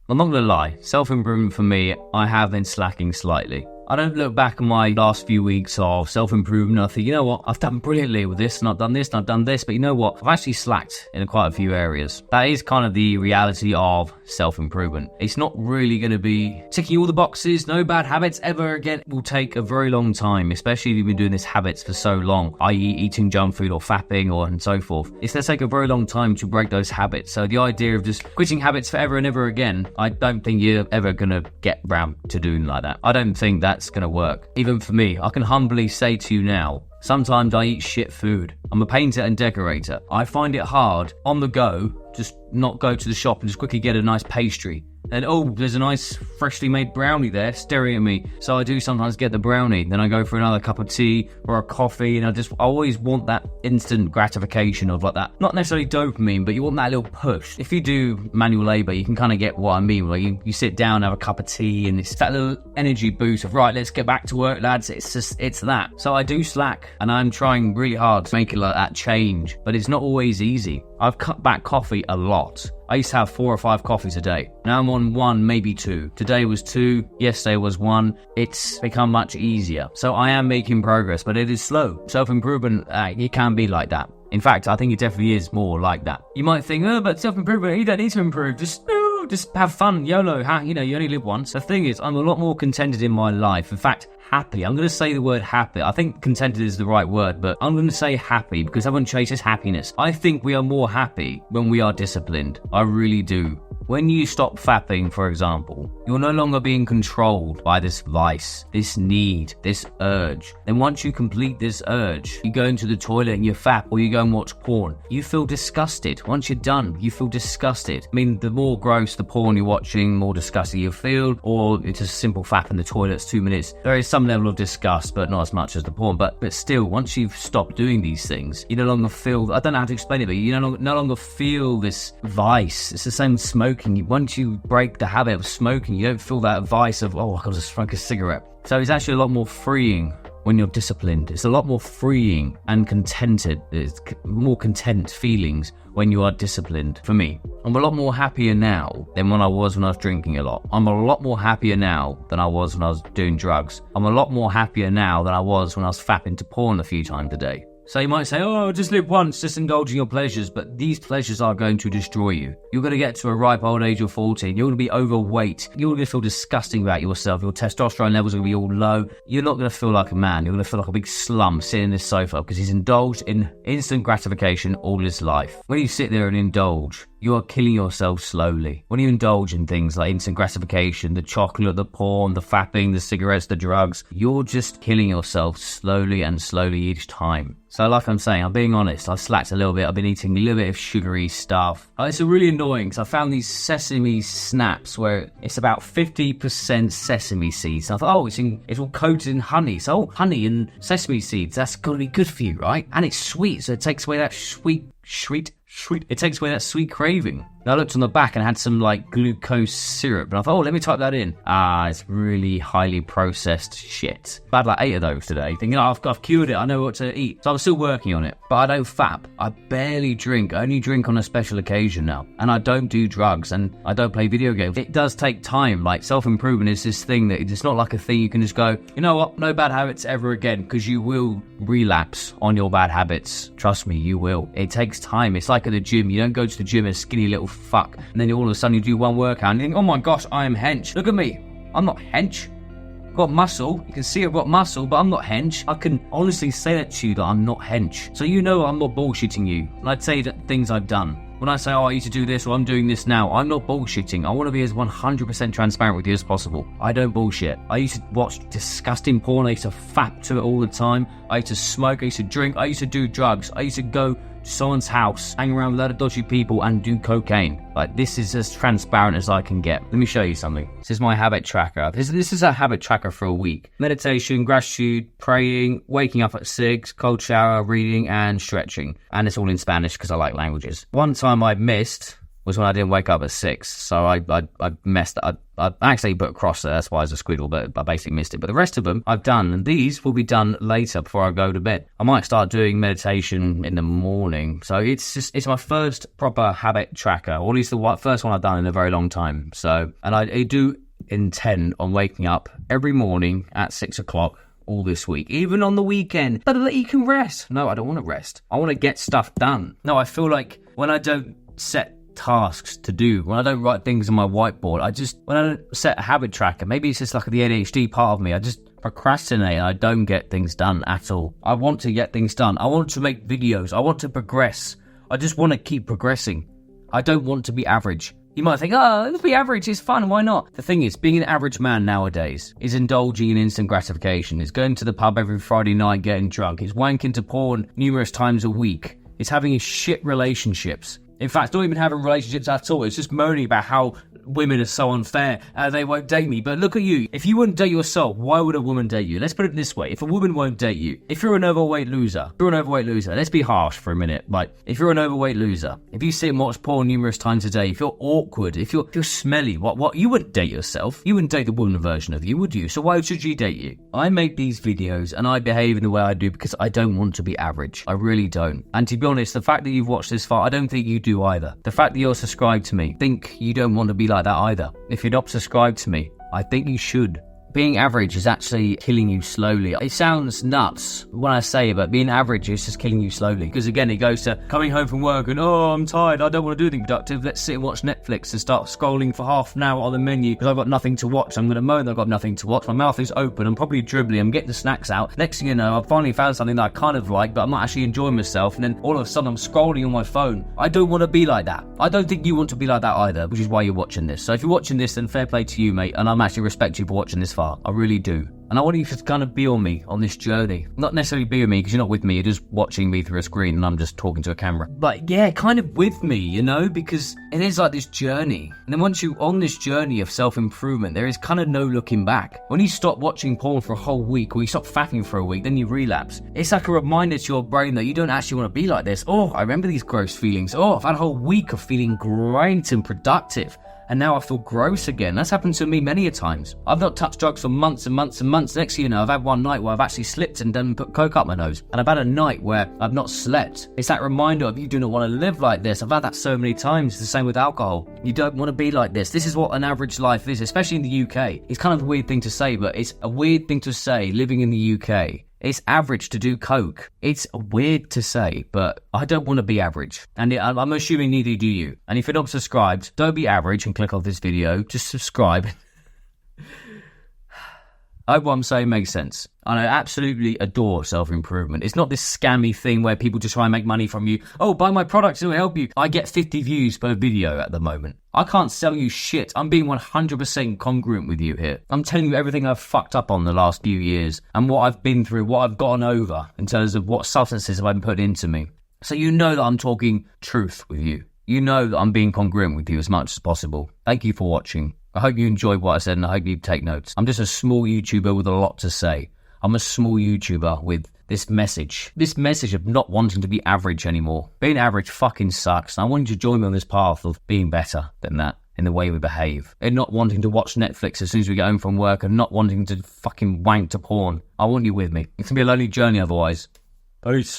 I'm not going to lie, self-improvement for me, I have been slacking slightly. I don't look back on my last few weeks of self-improvement and I think, you know what, I've done brilliantly with this and I've done this and I've done this, but you know what, I've actually slacked in quite a few areas. That is kind of the reality of self-improvement. It's not really going to be ticking all the boxes, no bad habits ever again. It will take a very long time, especially if you've been doing this habits for so long, i.e. eating junk food or fapping or and so forth. It's going to take a very long time to break those habits. So the idea of just quitting habits forever and ever again, I don't think you're ever going to get round to doing like that. I don't think that's going to work. Even for me, I can humbly say to you now, sometimes I eat shit food. I'm a painter and decorator. I find it hard on the go, just not go to the shop and just quickly get a nice pastry. And oh, there's a nice freshly made brownie there staring at me. So I do sometimes get the brownie. Then I go for another cup of tea or a coffee. And I always want that instant gratification of like that. Not necessarily dopamine, but you want that little push. If you do manual labor, you can kind of get what I mean. Like you sit down, have a cup of tea and it's that little energy boost of right, let's get back to work, lads. It's that. So I do slack and I'm trying really hard to make it like that change, but it's not always easy. I've cut back coffee a lot. I used to have 4 or 5 coffees a day. Now I'm on 1, maybe 2. Today was 2, yesterday was 1. It's become much easier. So I am making progress, but it is slow. Self-improvement, it can be like that. In fact, I think it definitely is more like that. You might think, oh, but self-improvement, you don't need to improve. Just have fun, YOLO. You only live once. The thing is, I'm a lot more contented in my life. In fact, happy. I'm going to say the word happy. I think contented is the right word, but I'm going to say happy because everyone chases happiness. I think we are more happy when we are disciplined. I really do. When you stop fapping, for example, you're no longer being controlled by this vice, this need, this urge. Then once you complete this urge, you go into the toilet and you fap or you go and watch porn. You feel disgusted. Once you're done, you feel disgusted. I mean, the more gross the porn you're watching, more disgusted you feel, or it's a simple fap in the toilet, it's 2 minutes. There is some level of disgust, but not as much as the porn. But still, once you've stopped doing these things, you no longer feel, I don't know how to explain it, but you no longer feel this vice. It's the same with smoking. Once you break the habit of smoking, you don't feel that vice of, oh, I gotta smoke a cigarette. So it's actually a lot more freeing when you're disciplined. It's a lot more freeing and contented. It's more content feelings when you are disciplined. For me, I'm a lot more happier now than when I was drinking a lot. I'm a lot more happier now than I was when I was doing drugs. I'm a lot more happier now than I was when I was fapping to porn a few times a day. So you might say, oh, just live once, just indulge in your pleasures. But these pleasures are going to destroy you. You're going to get to a ripe old age of 14. You're going to be overweight. You're going to feel disgusting about yourself. Your testosterone levels are going to be all low. You're not going to feel like a man. You're going to feel like a big slum sitting in this sofa because he's indulged in instant gratification all his life. When you sit there and indulge, you are killing yourself slowly. When you indulge in things like instant gratification, the chocolate, the porn, the fapping, the cigarettes, the drugs, you're just killing yourself slowly and slowly each time. So like I'm saying, I'm being honest, I've slacked a little bit. I've been eating a little bit of sugary stuff. It's really annoying because I found these sesame snaps where it's about 50% sesame seeds. And I thought, oh, it's all coated in honey. So honey and sesame seeds, that's got to be good for you, right? And it's sweet, so it takes away that sweet. It takes away that sweet craving. And I looked on the back and had some like glucose syrup. And I thought, oh, let me type that in. It's really highly processed shit. I had like 8 of those today. Thinking, oh, I've cured it. I know what to eat. So I'm still working on it. But I don't fap. I barely drink. I only drink on a special occasion now. And I don't do drugs. And I don't play video games. It does take time. Like self-improvement is this thing that it's not like a thing you can just go, you know what? No bad habits ever again. Because you will relapse on your bad habits. Trust me, you will. It takes time. It's like at the gym. You don't go to the gym as a skinny little fuck and then all of a sudden you do one workout and you think, oh my gosh, I am hench. Look at me. I'm not hench. I've got muscle. You can see I've got muscle, but I'm not hench. I can honestly say that to you that I'm not hench. So you know I'm not bullshitting you. And I'd say that things I've done. When I say, oh, I used to do this or I'm doing this now, I'm not bullshitting. I want to be as 100% transparent with you as possible. I don't bullshit. I used to watch disgusting porn. I used to fap to it all the time. I used to smoke. I used to drink. I used to do drugs. I used to go to someone's house, hang around with a lot of dodgy people and do cocaine. Like, this is as transparent as I can get. Let me show you something. This is my habit tracker. This is a habit tracker for a week. Meditation, gratitude, praying, waking up at 6, cold shower, reading and stretching. And it's all in Spanish because I like languages. One time I missed was when I didn't wake up at 6. So I messed up. I actually put a cross there, that's why it's a squiddle, but I basically missed it. But the rest of them I've done, and these will be done later before I go to bed. I might start doing meditation in the morning. So it's my first proper habit tracker, or at least the first one I've done in a very long time. So, and I do intend on waking up every morning at 6 o'clock all this week, even on the weekend, so that you can rest. No, I don't want to rest. I want to get stuff done. No, I feel like when I don't set tasks to do, when I don't write things on my whiteboard, when I don't set a habit tracker, maybe it's just like the ADHD part of me, I just procrastinate and I don't get things done at all. I want to get things done. I want to make videos. I want to progress. I just want to keep progressing. I don't want to be average. You might think, oh, let's be average, it's fun, why not? The thing is, being an average man nowadays is indulging in instant gratification. It's going to the pub every Friday night getting drunk. It's wanking to porn numerous times a week. It's having shit relationships. In fact, not even having relationships at all. It's just moaning about how women are so unfair, they won't date me. But look at you. If you wouldn't date yourself, why would a woman date you? Let's put it this way. If a woman won't date you, if you're an overweight loser, let's be harsh for a minute. Like, if you're an overweight loser, if you sit and watch porn numerous times a day, if you're awkward, if you're smelly, what you wouldn't date yourself. You wouldn't date the woman version of you, would you? So why should she date you? I make these videos and I behave in the way I do because I don't want to be average. I really don't. And to be honest, the fact that you've watched this far, I don't think you do either. The fact that you're subscribed to me, think you don't want to be like that either. If you're not subscribed to me, I think you should. Being average is actually killing you slowly. It sounds nuts when I say it, but being average is just killing you slowly. Because again, it goes to coming home from work and, oh, I'm tired, I don't want to do anything productive. Let's sit and watch Netflix and start scrolling for half an hour on the menu because I've got nothing to watch. I'm going to moan that I've got nothing to watch. My mouth is open. I'm probably dribbling. I'm getting the snacks out. Next thing you know, I've finally found something that I kind of like, but I'm not actually enjoying myself. And then all of a sudden, I'm scrolling on my phone. I don't want to be like that. I don't think you want to be like that either, which is why you're watching this. So if you're watching this, then fair play to you, mate. And I'm actually respect you for watching this far. I really do. And I want you to kind of be on me on this journey. Not necessarily be with me because you're not with me. You're just watching me through a screen and I'm just talking to a camera. But yeah, kind of with me, you know, because it is like this journey. And then once you're on this journey of self-improvement, there is kind of no looking back. When you stop watching porn for a whole week or you stop faffing for a week, then you relapse. It's like a reminder to your brain that you don't actually want to be like this. Oh, I remember these gross feelings. Oh, I've had a whole week of feeling great and productive. And now I feel gross again. That's happened to me many a times. I've not touched drugs for months and months and months. Next thing you know, I've had one night where I've actually slipped and done put coke up my nose. And I've had a night where I've not slept. It's that reminder of you do not want to live like this. I've had that so many times. It's the same with alcohol. You don't want to be like this. This is what an average life is, especially in the UK. It's kind of a weird thing to say, but it's a weird thing to say living in the UK. It's average to do coke. It's weird to say, but I don't want to be average. And I'm assuming neither do you. And if you're not subscribed, don't be average and click off this video. Just subscribe. I hope what I'm saying makes sense. And I absolutely adore self-improvement. It's not this scammy thing where people just try and make money from you. Oh, buy my products, it'll help you. I get 50 views per video at the moment. I can't sell you shit. I'm being 100% congruent with you here. I'm telling you everything I've fucked up on the last few years and what I've been through, what I've gotten over in terms of what substances have been put into me. So you know that I'm talking truth with you. You know that I'm being congruent with you as much as possible. Thank you for watching. I hope you enjoyed what I said and I hope you take notes. I'm just a small YouTuber with a lot to say. I'm a small YouTuber with this message of not wanting to be average anymore. Being average fucking sucks. And I want you to join me on this path of being better than that in the way we behave. And not wanting to watch Netflix as soon as we get home from work and not wanting to fucking wank to porn. I want you with me. It's going to be a lonely journey otherwise. Peace.